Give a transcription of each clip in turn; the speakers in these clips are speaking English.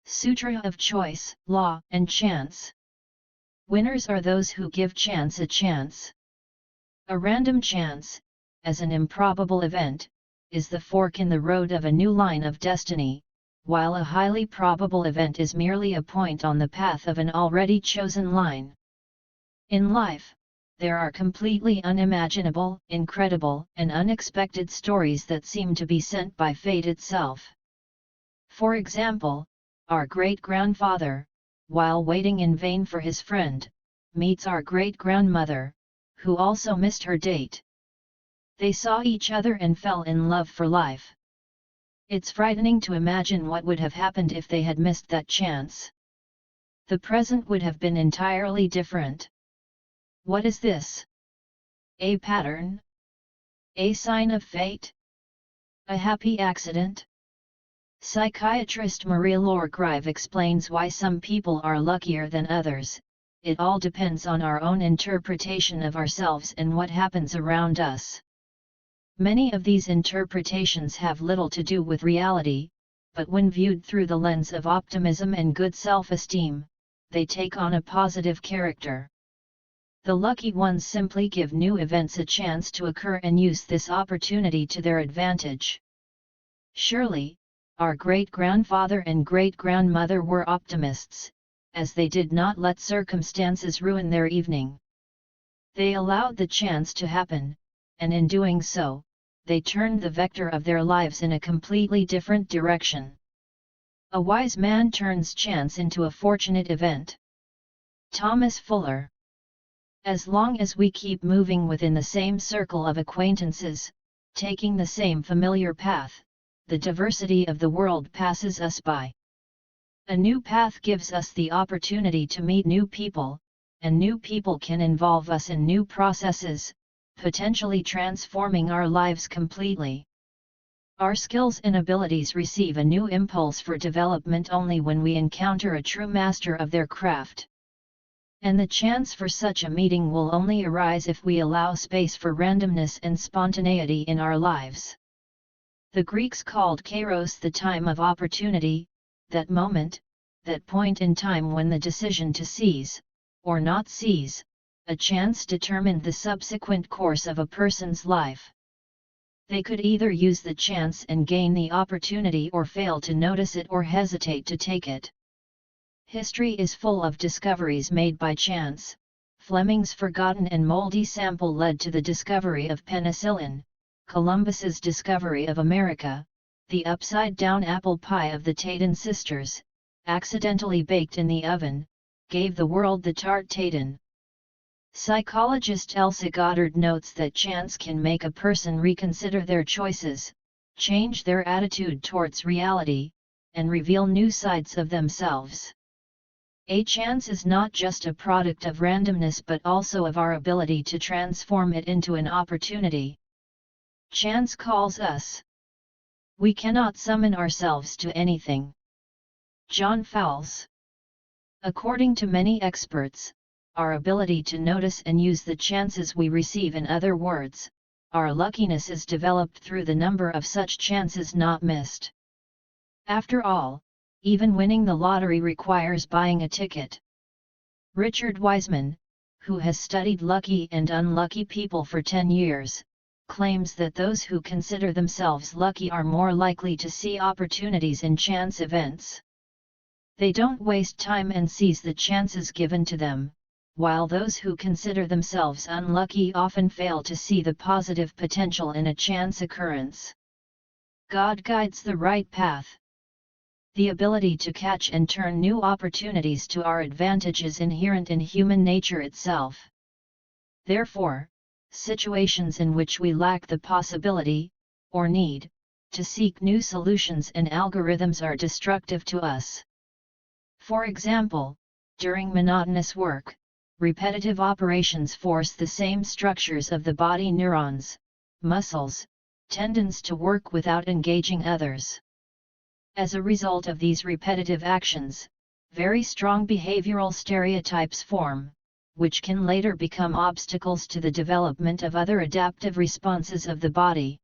Sutra of Choice, Law, and Chance. Winners are those who give chance a chance. A random chance, as an improbable event, is the fork in the road of a new line of destiny, while a highly probable event is merely a point on the path of an already chosen line. In life, there are completely unimaginable, incredible, and unexpected stories that seem to be sent by fate itself. For example, our great-grandfather, while waiting in vain for his friend, meets our great-grandmother, who also missed her date. They saw each other and fell in love for life. It's frightening to imagine what would have happened if they had missed that chance. The present would have been entirely different. What is this? A pattern? A sign of fate? A happy accident? Psychiatrist Marie-Laure Grieve explains why some people are luckier than others. It all depends on our own interpretation of ourselves and what happens around us. Many of these interpretations have little to do with reality, but when viewed through the lens of optimism and good self-esteem, they take on a positive character. The lucky ones simply give new events a chance to occur and use this opportunity to their advantage. Surely, our great-grandfather and great-grandmother were optimists, as they did not let circumstances ruin their evening. They allowed the chance to happen, and in doing so, they turned the vector of their lives in a completely different direction. A wise man turns chance into a fortunate event. Thomas Fuller. As long as we keep moving within the same circle of acquaintances, taking the same familiar path, the diversity of the world passes us by. A new path gives us the opportunity to meet new people, and new people can involve us in new processes, potentially transforming our lives completely. Our skills and abilities receive a new impulse for development only when we encounter a true master of their craft. And the chance for such a meeting will only arise if we allow space for randomness and spontaneity in our lives. The Greeks called kairos the time of opportunity, that moment, that point in time when the decision to seize, or not seize, a chance determined the subsequent course of a person's life. They could either use the chance and gain the opportunity or fail to notice it or hesitate to take it. History is full of discoveries made by chance. Fleming's forgotten and moldy sample led to the discovery of penicillin, Columbus's discovery of America, the upside-down apple pie of the Tatin sisters, accidentally baked in the oven, gave the world the tart tatin. Psychologist Elsa Goddard notes that chance can make a person reconsider their choices, change their attitude towards reality, and reveal new sides of themselves. A chance is not just a product of randomness but also of our ability to transform it into an opportunity. Chance calls us. We cannot summon ourselves to anything. John Fowles. According to many experts, our ability to notice and use the chances we receive, in other words, our luckiness, is developed through the number of such chances not missed. After all, even winning the lottery requires buying a ticket. Richard Wiseman, who has studied lucky and unlucky people for 10 years, claims that those who consider themselves lucky are more likely to see opportunities in chance events. They don't waste time and seize the chances given to them, while those who consider themselves unlucky often fail to see the positive potential in a chance occurrence. God guides the right path. The ability to catch and turn new opportunities to our advantage is inherent in human nature itself. Therefore, situations in which we lack the possibility, or need, to seek new solutions and algorithms are destructive to us. For example, during monotonous work, repetitive operations force the same structures of the body, neurons, muscles, tendons, to work without engaging others. As a result of these repetitive actions, very strong behavioral stereotypes form, which can later become obstacles to the development of other adaptive responses of the body.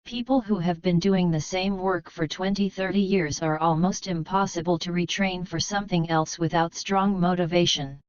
People who have been doing the same work for 20-30 years are almost impossible to retrain for something else without strong motivation.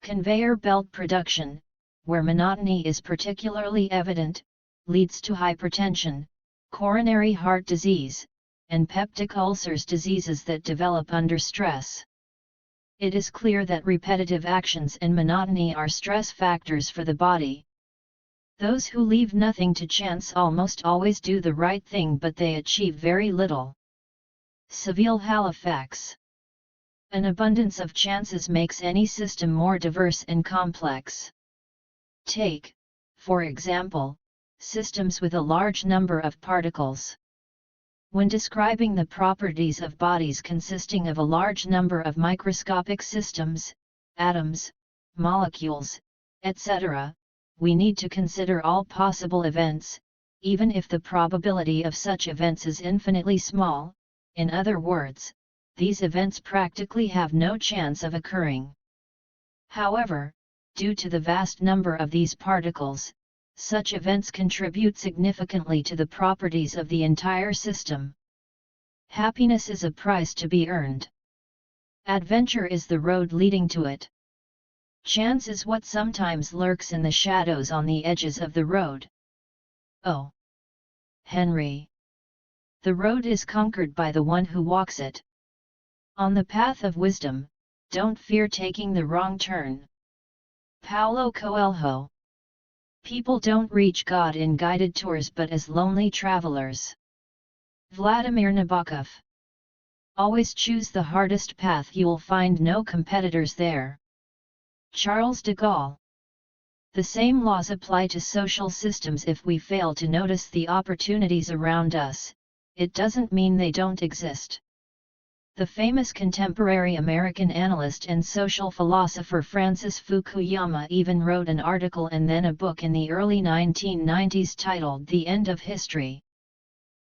Conveyor belt production, where monotony is particularly evident, leads to hypertension, coronary heart disease, and peptic ulcers, diseases that develop under stress. It is clear that repetitive actions and monotony are stress factors for the body. Those who leave nothing to chance almost always do the right thing, but they achieve very little. Seville Halifax. An abundance of chances makes any system more diverse and complex. Take, for example, systems with a large number of particles. When describing the properties of bodies consisting of a large number of microscopic systems, atoms, molecules, etc., we need to consider all possible events, even if the probability of such events is infinitely small. In other words, these events practically have no chance of occurring. However, due to the vast number of these particles, such events contribute significantly to the properties of the entire system. Happiness is a price to be earned. Adventure is the road leading to it. Chance is what sometimes lurks in the shadows on the edges of the road. O. Henry. The road is conquered by the one who walks it. On the path of wisdom, don't fear taking the wrong turn. Paulo Coelho. People don't reach God in guided tours but as lonely travelers. Vladimir Nabokov. Always choose the hardest path, you'll find no competitors there. Charles de Gaulle. The same laws apply to social systems. If we fail to notice the opportunities around us, it doesn't mean they don't exist. The famous contemporary American analyst and social philosopher Francis Fukuyama even wrote an article and then a book in the early 1990s titled The End of History,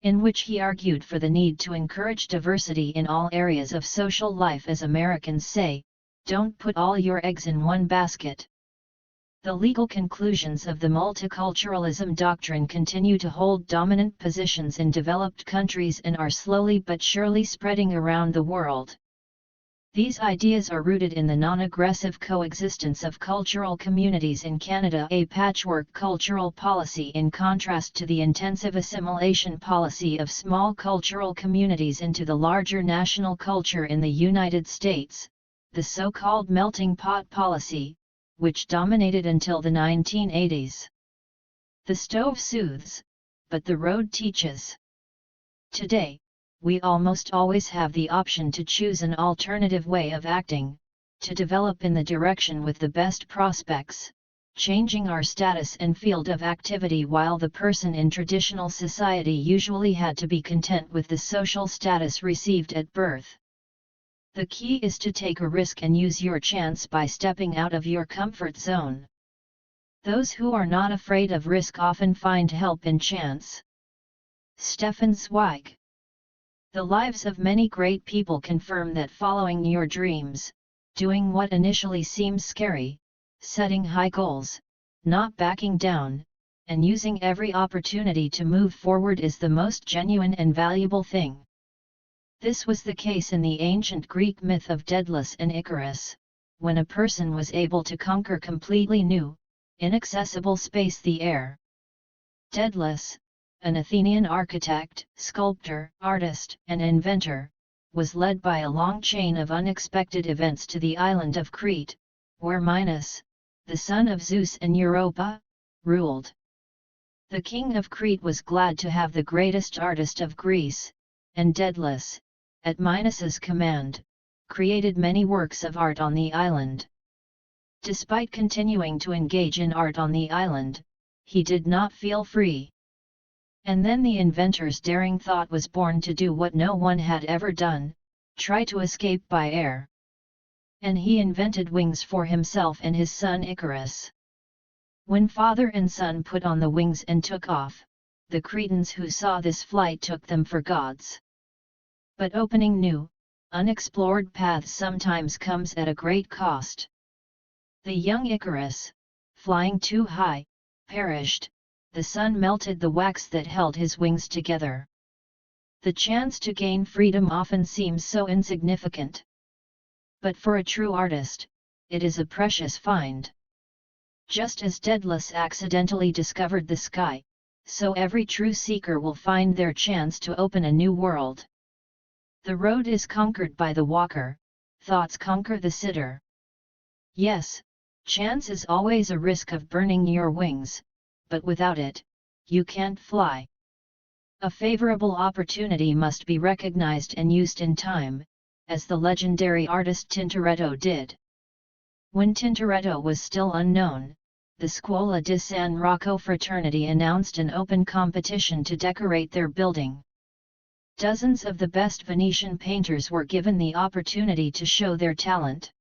in which he argued for the need to encourage diversity in all areas of social life. As Americans say, don't put all your eggs in one basket. The legal conclusions of the multiculturalism doctrine continue to hold dominant positions in developed countries and are slowly but surely spreading around the world. These ideas are rooted in the non-aggressive coexistence of cultural communities in Canada, a patchwork cultural policy in contrast to the intensive assimilation policy of small cultural communities into the larger national culture in the United States, the so-called melting pot policy, which dominated until the 1980s. The stove soothes, but the road teaches. Today, we almost always have the option to choose an alternative way of acting, to develop in the direction with the best prospects, changing our status and field of activity, while the person in traditional society usually had to be content with the social status received at birth. The key is to take a risk and use your chance by stepping out of your comfort zone. Those who are not afraid of risk often find help in chance. Stefan Zweig. The lives of many great people confirm that following your dreams, doing what initially seems scary, setting high goals, not backing down, and using every opportunity to move forward is the most genuine and valuable thing. This was the case in the ancient Greek myth of Daedalus and Icarus, when a person was able to conquer completely new, inaccessible space, the air. Daedalus, an Athenian architect, sculptor, artist, and inventor, was led by a long chain of unexpected events to the island of Crete, where Minos, the son of Zeus and Europa, ruled. The king of Crete was glad to have the greatest artist of Greece, and Daedalus, at Minos's command, created many works of art on the island. Despite continuing to engage in art on the island, he did not feel free. And then the inventor's daring thought was born to do what no one had ever done, try to escape by air. And he invented wings for himself and his son Icarus. When father and son put on the wings and took off, the Cretans who saw this flight took them for gods. But opening new, unexplored paths sometimes comes at a great cost. The young Icarus, flying too high, perished, the sun melted the wax that held his wings together. The chance to gain freedom often seems so insignificant. But for a true artist, it is a precious find. Just as Daedalus accidentally discovered the sky, so every true seeker will find their chance to open a new world. The road is conquered by the walker, thoughts conquer the sitter. Yes, chance is always a risk of burning your wings, but without it, you can't fly. A favorable opportunity must be recognized and used in time, as the legendary artist Tintoretto did. When Tintoretto was still unknown, the Scuola di San Rocco fraternity announced an open competition to decorate their building. Dozens of the best Venetian painters were given the opportunity to show their talent.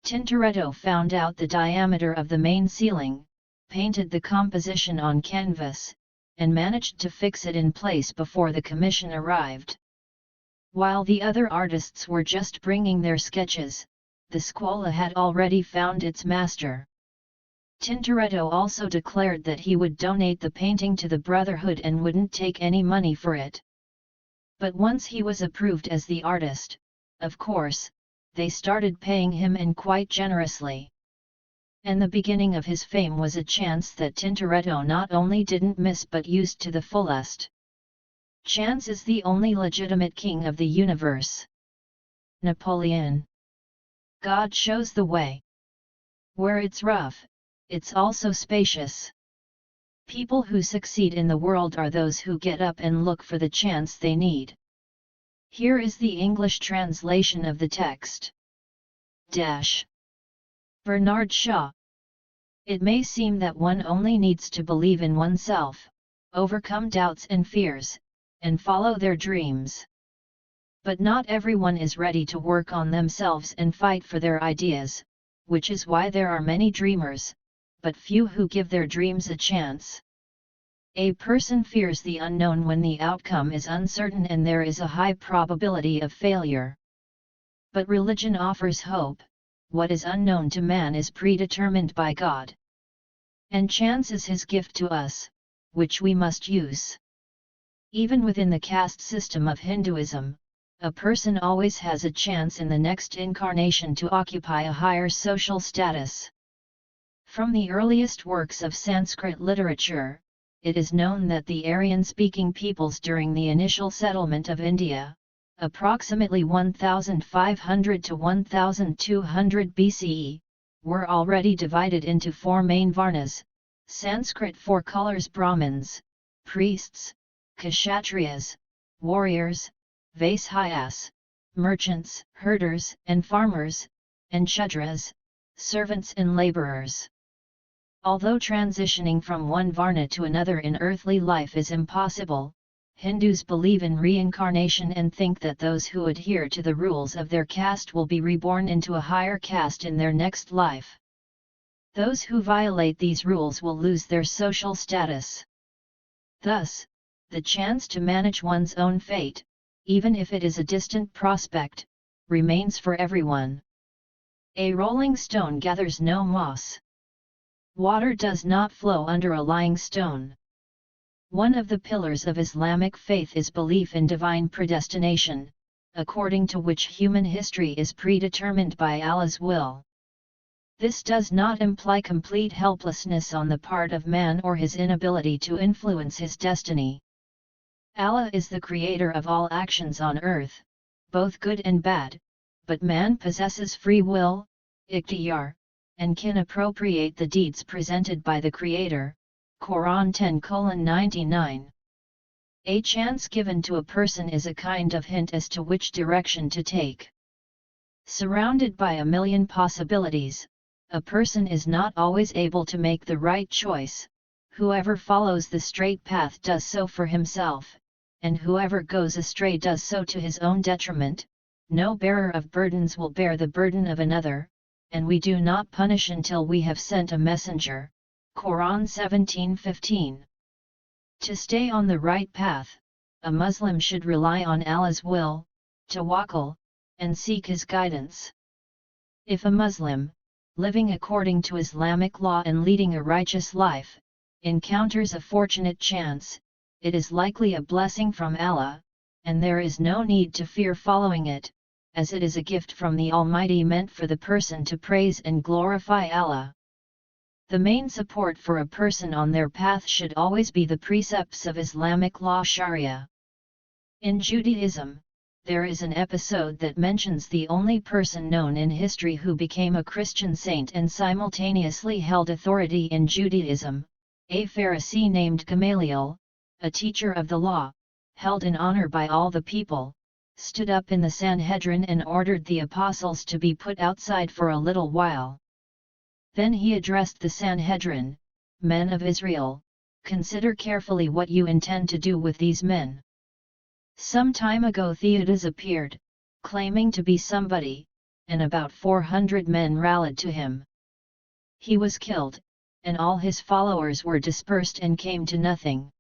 Tintoretto found out the diameter of the main ceiling, painted the composition on canvas, and managed to fix it in place before the commission arrived. While the other artists were just bringing their sketches, the Scuola had already found its master. Tintoretto also declared that he would donate the painting to the Brotherhood and wouldn't take any money for it. But once he was approved as the artist, of course, they started paying him, and quite generously. And the beginning of his fame was a chance that Tintoretto not only didn't miss but used to the fullest. Chance is the only legitimate king of the universe. Napoleon. God shows the way. Where it's rough, it's also spacious. People who succeed in the world are those who get up and look for the chance they need. Here is the English translation of the text. Bernard Shaw. It may seem that one only needs to believe in oneself, overcome doubts and fears, and follow their dreams. But not everyone is ready to work on themselves and fight for their ideas, which is why there are many dreamers, but few who give their dreams a chance. A person fears the unknown when the outcome is uncertain and there is a high probability of failure. But religion offers hope. What is unknown to man is predetermined by God. And chance is His gift to us, which we must use. Even within the caste system of Hinduism, a person always has a chance in the next incarnation to occupy a higher social status. From the earliest works of Sanskrit literature, it is known that the Aryan-speaking peoples during the initial settlement of India, approximately 1500 to 1200 BCE, were already divided into four main varnas, Sanskrit four colors: Brahmins, priests, Kshatriyas, warriors, Vaishyas, merchants, herders and farmers, and Shudras, servants and laborers. Although transitioning from one varna to another in earthly life is impossible, Hindus believe in reincarnation and think that those who adhere to the rules of their caste will be reborn into a higher caste in their next life. Those who violate these rules will lose their social status. Thus, the chance to manage one's own fate, even if it is a distant prospect, remains for everyone. A rolling stone gathers no moss. Water does not flow under a lying stone. One of the pillars of Islamic faith is belief in divine predestination, according to which human history is predetermined by Allah's will. This does not imply complete helplessness on the part of man or his inability to influence his destiny. Allah is the creator of all actions on earth, both good and bad, but man possesses free will, ikhtiyar, and can appropriate the deeds presented by the Creator. Quran 10:99. A chance given to a person is a kind of hint as to which direction to take. Surrounded by a million possibilities, a person is not always able to make the right choice. Whoever follows the straight path does so for himself, and whoever goes astray does so to his own detriment. No bearer of burdens will bear the burden of another, and we do not punish until we have sent a messenger. Quran 17:15. To stay on the right path, a Muslim should rely on Allah's will, tawakkul, and seek His guidance. If a Muslim, living according to Islamic law and leading a righteous life, encounters a fortunate chance, it is likely a blessing from Allah, and there is no need to fear following it, as it is a gift from the Almighty meant for the person to praise and glorify Allah. The main support for a person on their path should always be the precepts of Islamic law Sharia. In Judaism, there is an episode that mentions the only person known in history who became a Christian saint and simultaneously held authority in Judaism, a Pharisee named Gamaliel, a teacher of the law, held in honor by all the people, stood up in the Sanhedrin and ordered the apostles to be put outside for a little while. Then he addressed the Sanhedrin, "Men of Israel, consider carefully what you intend to do with these men." Some time ago Theudas appeared, claiming to be somebody, and about 400 men rallied to him. He was killed, and all his followers were dispersed and came to nothing.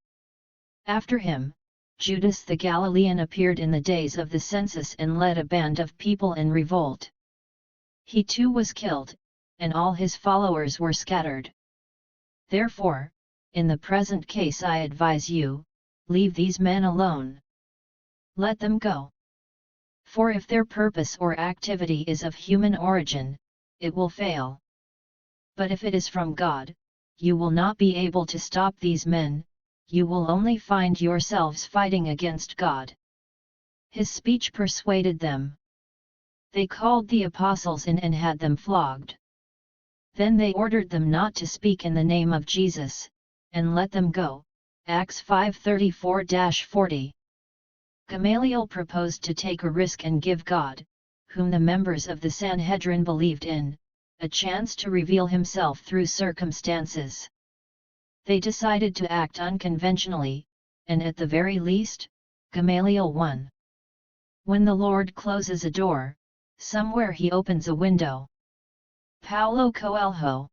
After him, Judas the Galilean appeared in the days of the census and led a band of people in revolt. He too was killed, and all his followers were scattered. Therefore, in the present case I advise you, leave these men alone. Let them go. For if their purpose or activity is of human origin, it will fail. But if it is from God, you will not be able to stop these men, you will only find yourselves fighting against God. His speech persuaded them. They called the apostles in and had them flogged. Then they ordered them not to speak in the name of Jesus, and let them go. Acts 5:34-40. Gamaliel proposed to take a risk and give God, whom the members of the Sanhedrin believed in, a chance to reveal himself through circumstances. They decided to act unconventionally, and at the very least, Gamaliel won. When the Lord closes a door, somewhere he opens a window. Paulo Coelho.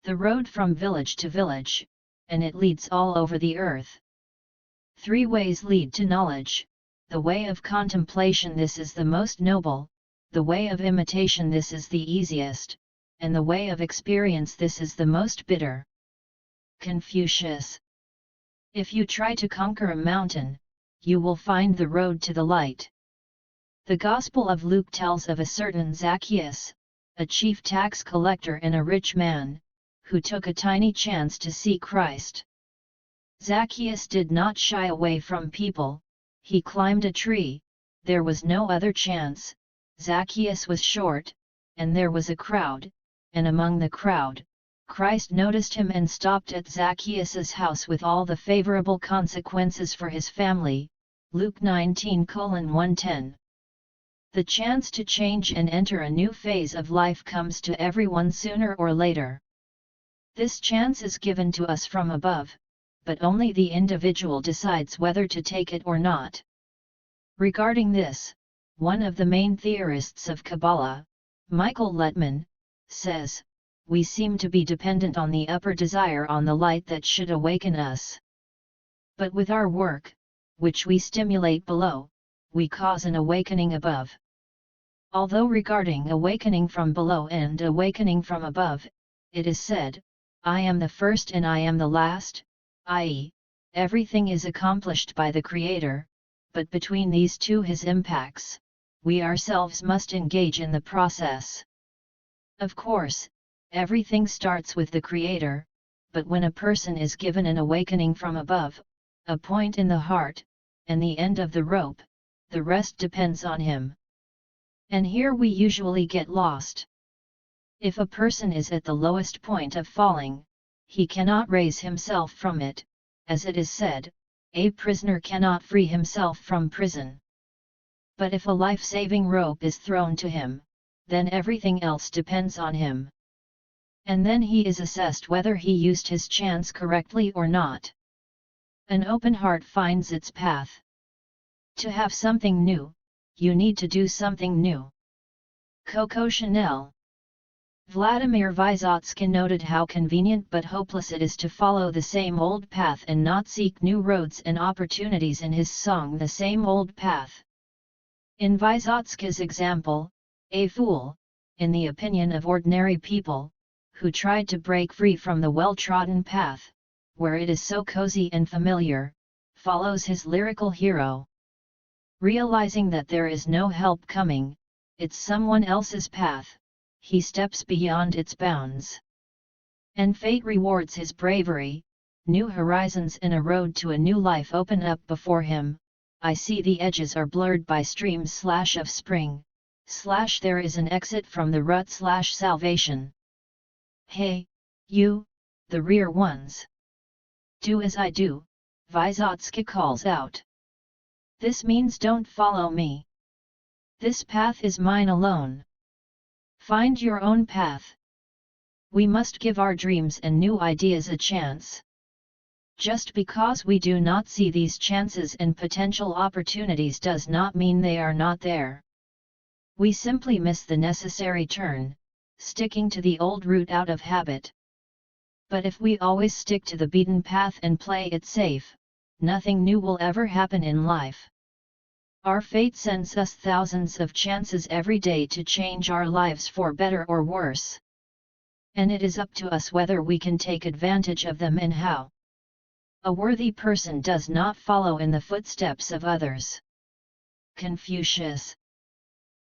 The road from village to village, and it leads all over the earth. 3 ways lead to knowledge: the way of contemplation, this is the most noble; the way of imitation, this is the easiest; and the way of experience, this is the most bitter. Confucius. If you try to conquer a mountain, you will find the road to the light. The Gospel of Luke tells of a certain Zacchaeus, a chief tax collector and a rich man, who took a tiny chance to see Christ. Zacchaeus did not shy away from people, he climbed a tree. There was no other chance. Zacchaeus was short, and there was a crowd, and among the crowd, Christ noticed him and stopped at Zacchaeus' house with all the favorable consequences for his family. Luke 19:110. The chance to change and enter a new phase of life comes to everyone sooner or later. This chance is given to us from above, but only the individual decides whether to take it or not. Regarding this, one of the main theorists of Kabbalah, Michael Lettman, says, "We seem to be dependent on the upper desire on the light that should awaken us. But with our work, which we stimulate below, we cause an awakening above." Although regarding awakening from below and awakening from above, it is said, "I am the first and I am the last," i.e., everything is accomplished by the Creator, but between these two his impacts, we ourselves must engage in the process. Of course, everything starts with the Creator, but when a person is given an awakening from above, a point in the heart, and the end of the rope, the rest depends on him. And here we usually get lost. If a person is at the lowest point of falling, he cannot raise himself from it, as it is said, "A prisoner cannot free himself from prison." But if a life-saving rope is thrown to him, then everything else depends on him. And then he is assessed whether he used his chance correctly or not. An open heart finds its path. To have something new, you need to do something new. Coco Chanel. Vladimir Vysotsky noted how convenient but hopeless it is to follow the same old path and not seek new roads and opportunities in his song The Same Old Path. In Vysotsky's example, a fool, in the opinion of ordinary people, who tried to break free from the well-trodden path, where it is so cozy and familiar, follows his lyrical hero. Realizing that there is no help coming, it's someone else's path, he steps beyond its bounds. And fate rewards his bravery, new horizons and a road to a new life open up before him. I see the edges are blurred by streams of spring, there is an exit from the rut salvation. Hey, you, the rear ones. Do as I do, Vygotsky calls out. This means don't follow me. This path is mine alone. Find your own path. We must give our dreams and new ideas a chance. Just because we do not see these chances and potential opportunities does not mean they are not there. We simply miss the necessary turn, sticking to the old route out of habit. But if we always stick to the beaten path and play it safe, nothing new will ever happen in life. Our fate sends us thousands of chances every day to change our lives for better or worse. And it is up to us whether we can take advantage of them and how. A worthy person does not follow in the footsteps of others. Confucius.